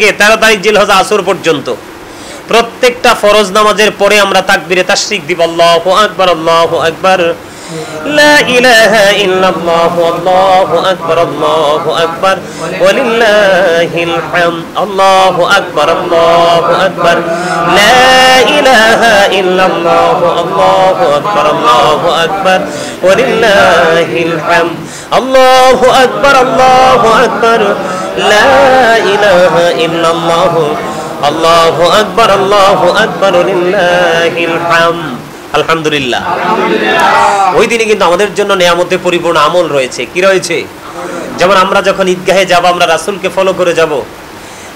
থেকে 13 তারিখ জিলহজ আসর পর্যন্ত প্রত্যেকটা ফরজ নামাজের পরে আমরা তাকবীরে তাশরিক দিব, আল্লাহু আকবার, আল্লাহু আকবার, লা ইলাহা ইল্লাল্লাহু, আল্লাহু আকবার, আল্লাহু আকবার, ওয়ালিল্লাহিল হামদ, আল্লাহু আকবার, আল্লাহু আকবার, লা ইলাহা ইল্লাল্লাহু, আল্লাহু আকবার, আল্লাহু আকবার, ওয়ালিল্লাহিল হামদ, আল্লাহু আকবার, আল্লাহু আকবার, লা ইলাহা ইল্লাল্লাহু, আল্লাহু আকবার, আল্লাহু আকবার, ওয়ালিল্লাহিল হামদ। আলহামদুলিল্লাহ। ওই দিনে কিন্তু আমাদের জন্য নিয়ামতে পরিপূর্ণ আমল রয়েছে। কি রয়েছে? যেমন আমরা যখন ঈদগাহে যাব, আমরা রাসূলকে ফলো করে যাব।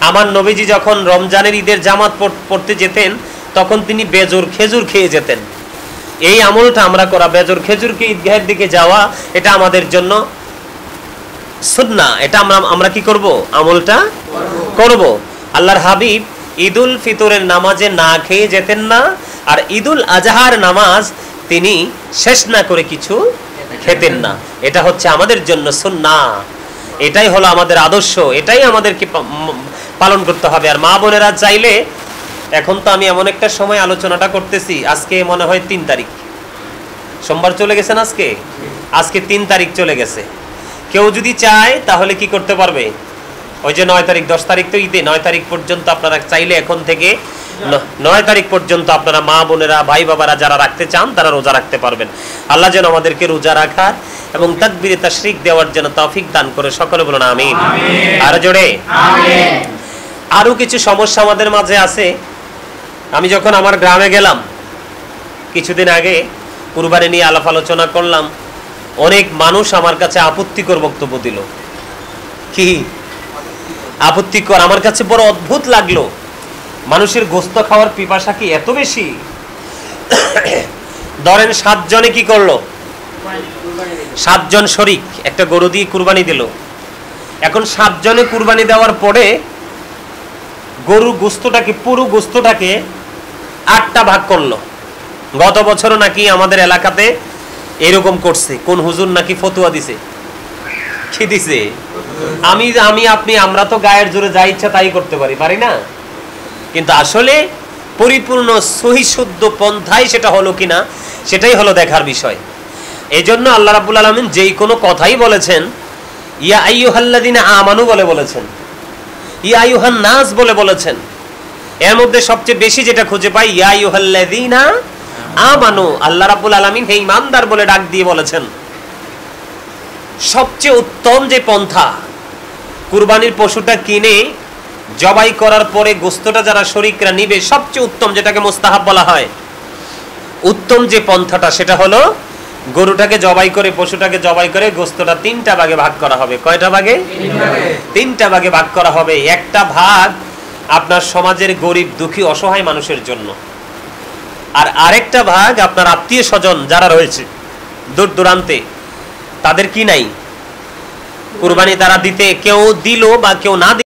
আমার নবীজি যখন রমজানের ঈদের জামাত পড়তে যেতেন, তখন তিনি বেজোর খেজুর খেয়ে যেতেন। এই আমলটা আমরা করা, বেজোর খেজুরকে ঈদগাহের দিকে যাওয়া, এটা আমাদের জন্য সুন্নাহ। এটা আমরা কি করব? আমলটা করব। আল্লাহর হাবিব ঈদুল ফিতরের নামাজে না খেয়ে যেতেন না, আর ঈদুল আজহার নামাজ তিনি শেষ না করে কিছু খেতেন না। এটা হচ্ছে আমাদের জন্য সুন্নাহ, এটাই হলো আমাদের আদর্শ, এটাই আমাদেরকে পালন করতে হবে। আর মা বোনেরা চাইলে, এখন তো আমি এমন একটা সময় আলোচনাটা করতেছি, আজকে মনে হয় 3 তারিখ, সোমবার চলে গেছেন, আজকে 3 তারিখ চলে গেছে। কেউ যদি চায় তাহলে কি করতে পারবে? ওই যে 9 তারিখ 10 তারিখ তো ঈদে, 9 তারিখ পর্যন্ত আপনারা চাইলে এখন থেকে 9 তারিখ পর্যন্ত আপনারা মা বোনেরা ভাই বাবারা যারা রাখতে চান তারা রোজা রাখতে পারবেন। আল্লাহ যেন আমাদেরকে রোজা রাখার এবং তাকবীরে তাশরিক দেওয়ার জন্য তৌফিক দান করে। সকলে বলুন আমিন। আর জোরে আমিন। আরো কিছু সমস্যা আমাদের মাঝে আছে। আমি যখন আমার গ্রামে গেলাম কিছুদিন আগে, কুরবানি নিয়ে আলাপ আলোচনা করলাম, অনেক মানুষ আমার কাছে আপত্তিকর বক্তব্য দিল। কি আপত্তিকর? আমার কাছে বড় অদ্ভুত লাগলো। মানুষের গোশত খাওয়ার পিপাসা কি এত বেশি? ধরেন 7 জনে কি করলো? 7 জন শরীক একটা গরু দিয়ে কুরবানি দিল। এখন 7 জনে কুরবানি দেওয়ার পরে গরুর গোশতটাকে, পুরো গোশতটাকে 8টা ভাগ করলো। গত বছরও নাকি আমাদের এলাকাতে এরকম করছে। কোন হুজুর নাকি ফতোয়া দিছে। কি দিছে? আমি আপনি আমরা তো গায়ের জোরে যা ইচ্ছা তাই করতে পারি না? কিন্তু আসলে পরিপূর্ণ সহি শুদ্ধ পন্থায় সেটা হলো কিনা, সেটাই হলো দেখার বিষয়। এই জন্য আল্লাহ রাব্বুল আলামিন যেই কোনো কথাই বলেছেন, ইয়া আইয়ুহাল্লাযিনা আমানু বলেছেন, ইয়া আইয়ুহান নাস বলেছেন। এর মধ্যে সবচেয়ে বেশি যেটা খুঁজে পাই, ইয়া আইয়ুহাল্লাযিনা আমানু, আল্লাহ রাব্বুল আলামিন হে ঈমানদার বলে ডাক দিয়ে বলেছেন। সবচেয়ে উত্তম যে পন্থা, কুরবানির পশুটা কিনে জবাই করার পরে গোশতটা যারা শরীকরা নিবে, সবচেয়ে উত্তম, যেটাকে মুস্তাহাব বলা হয়, উত্তম যে পন্থাটা সেটা হলো গরুটাকে জবাই করে, পশুটাকে জবাই করে গোশতটা 3টা ভাগে ভাগ করা হবে। কয়টা ভাগে? 3টা ভাগে ভাগ করা হবে। একটা ভাগ আপনার সমাজের গরিব দুঃখী অসহায় মানুষের জন্য, আর আরেকটা ভাগ আপনার আত্মীয় স্বজন যারা রয়েছে দূর দূরান্তে, তাদের কি নাই কুরবানি তারা দিতে, কেউ দিল বা কেউ না